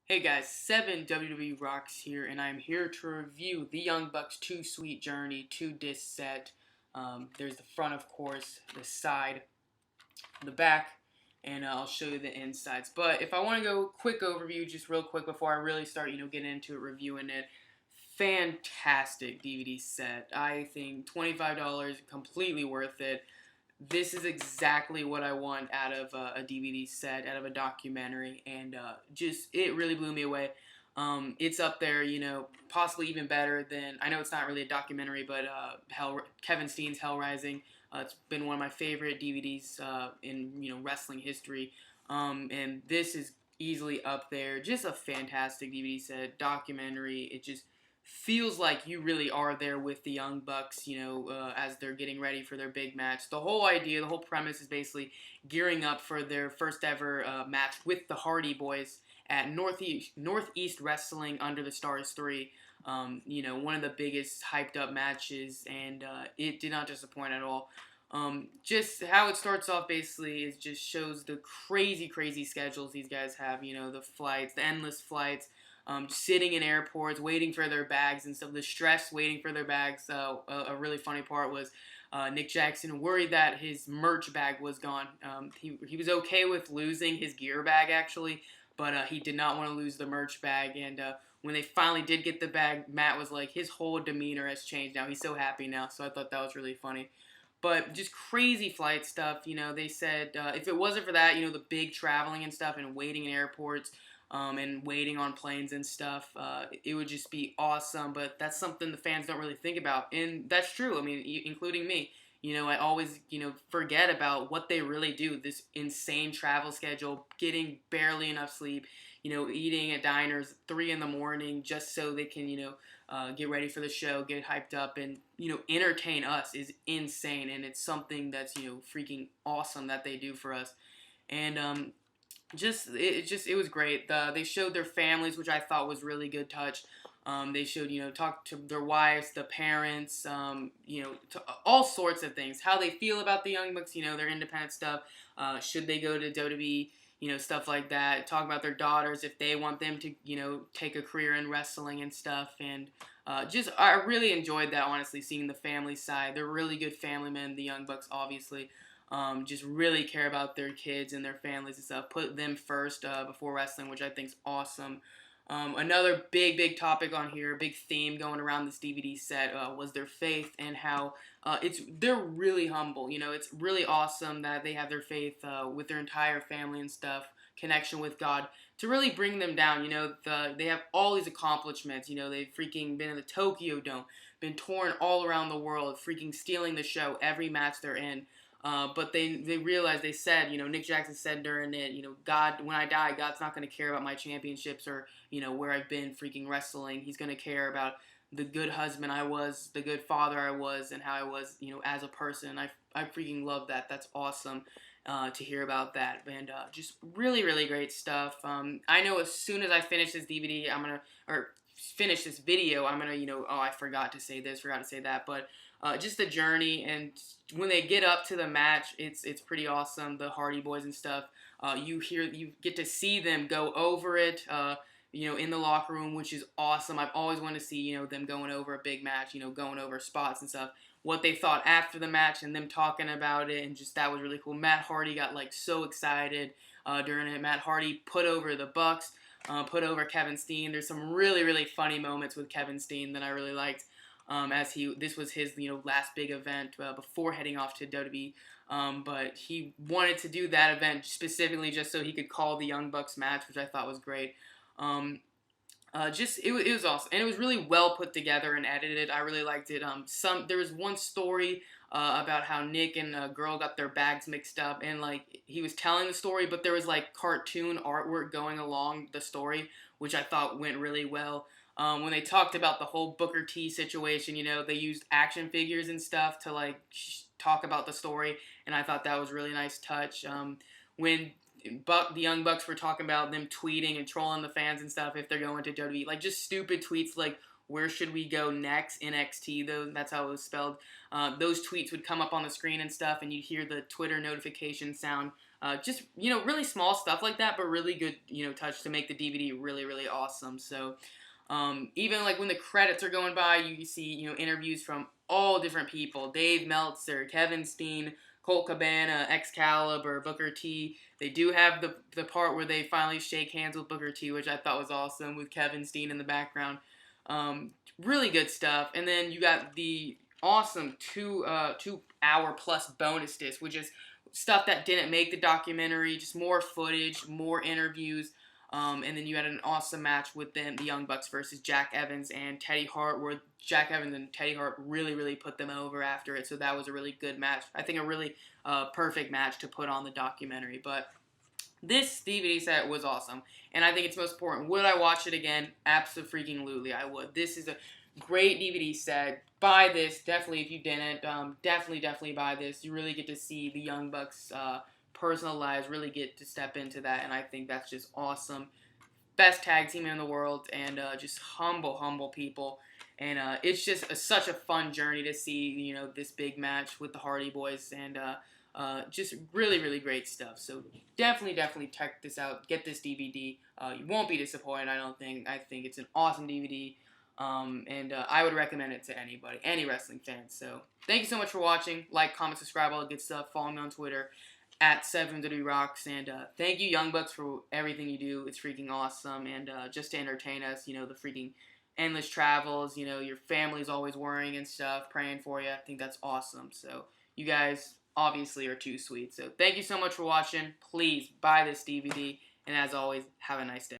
Hey guys, 7 WWE Rocks here, and I'm here to review the Young Bucks 2 Sweet Journey 2 disc set. There's the front, of course, the side, the back, and I'll show you the insides. But if I want to go quick overview, just real quick before I really start, getting into it, reviewing it. Fantastic DVD set. I think $25 completely worth it. This is exactly what I want out of a DVD set, out of a documentary, and just it really blew me away. It's up there, possibly even better than, I know it's not really a documentary, but Kevin Steen's Hell Rising. It's been one of my favorite DVDs in wrestling history, and this is easily up there. Just a fantastic DVD set, documentary. It just feels like you really are there with the Young Bucks, as they're getting ready for their big match. The whole idea, the whole premise is basically gearing up for their first ever match with the Hardy Boys at Northeast Wrestling Under the Stars 3. One of the biggest hyped up matches, and it did not disappoint at all. Just how it starts off basically is just shows the crazy, crazy schedules these guys have. The flights, the endless flights, sitting in airports, waiting for their bags and stuff. The stress waiting for their bags. A really funny part was Nick Jackson worried that his merch bag was gone. He was okay with losing his gear bag actually, but he did not want to lose the merch bag. And when they finally did get the bag, Matt was like, his whole demeanor has changed now. He's so happy now. So I thought that was really funny. But just crazy flight stuff. They said if it wasn't for that, the big traveling and stuff and waiting in airports and waiting on planes and stuff, it would just be awesome. But that's something the fans don't really think about. And that's true. I mean, including me. I always, forget about what they really do. This insane travel schedule, getting barely enough sleep, eating at diners 3 in the morning just so they can, get ready for the show, get hyped up, and entertain us is insane, and it's something that's freaking awesome that they do for us, and it was great. They showed their families, which I thought was really good touch. They showed talk to their wives, the parents, all sorts of things, how they feel about the Young Bucks, their independent stuff. Should they go to WWE? Stuff like that. Talk about their daughters if they want them to, take a career in wrestling and stuff. And I really enjoyed that, honestly, seeing the family side. They're really good family men, the Young Bucks, obviously. Just really care about their kids and their families and stuff. Put them first before wrestling, which I think is awesome. Another big topic on here, big theme going around this DVD set was their faith and how they're really humble. It's really awesome that they have their faith with their entire family and stuff, connection with God, to really bring them down. They have all these accomplishments. They've freaking been in the Tokyo Dome, been touring all around the world, freaking stealing the show every match they're in. But they realized, they said, Nick Jackson said during it, God, when I die, God's not going to care about my championships or, where I've been freaking wrestling. He's going to care about the good husband I was, the good father I was, and how I was, as a person. I freaking love that. That's awesome to hear about that. And just really, really great stuff. I know as soon as I finish this DVD, or finish this video, I'm going to, oh, I forgot to say this, forgot to say that. But just the journey, and when they get up to the match, it's pretty awesome. The Hardy Boys and stuff. You get to see them go over it. In the locker room, which is awesome. I've always wanted to see them going over a big match. Going over spots and stuff. What they thought after the match and them talking about it, and just that was really cool. Matt Hardy got so excited during it. Matt Hardy put over the Bucks. Put over Kevin Steen. There's some really, really funny moments with Kevin Steen that I really liked. This was his last big event before heading off to WWE, but he wanted to do that event specifically just so he could call the Young Bucks match, which I thought was great. It was awesome, and it was really well put together and edited. I really liked it. There was one story about how Nick and a girl got their bags mixed up, and he was telling the story, but there was cartoon artwork going along the story, which I thought went really well. When they talked about the whole Booker T situation, they used action figures and stuff to talk about the story, and I thought that was a really nice touch. When the Young Bucks were talking about them tweeting and trolling the fans and stuff if they're going to WWE, just stupid tweets like, where should we go next, NXT, though, that's how it was spelled. Those tweets would come up on the screen and stuff, and you'd hear the Twitter notification sound Just, really small stuff like that, but really good, touch to make the DVD really, really awesome. So, even like when the credits are going by, you see, interviews from all different people. Dave Meltzer, Kevin Steen, Colt Cabana, Excalibur, Booker T. They do have the part where they finally shake hands with Booker T, which I thought was awesome, with Kevin Steen in the background. Really good stuff. And then you got the awesome 2 hour plus bonus disc, which is stuff that didn't make the documentary, just more footage, more interviews. And then you had an awesome match with them, the Young Bucks versus Jack Evans and Teddy Hart, where Jack Evans and Teddy Hart really, really put them over after it. So that was a really good match. I think a really perfect match to put on the documentary. But this DVD set was awesome, and I think it's most important. Would I watch it again? Absolutely, I would. This is a great DVD set. Buy this, definitely, if you didn't. Definitely buy this. You really get to see the Young Bucks' personal lives, really get to step into that, and I think that's just awesome. Best tag team in the world, and just humble people. And it's just such a fun journey to see, this big match with the Hardy Boys, and just really, really great stuff. So definitely check this out. Get this DVD. You won't be disappointed, I don't think. I think it's an awesome DVD. And I would recommend it to anybody, any wrestling fan. So thank you so much for watching. Like, comment, subscribe, all the good stuff. Follow me on Twitter at 7WWE And thank you, Young Bucks, for everything you do. It's freaking awesome. And just to entertain us, the freaking endless travels, your family's always worrying and stuff, praying for you. I think that's awesome. So you guys obviously are too sweet. So thank you so much for watching. Please buy this DVD. And as always, have a nice day.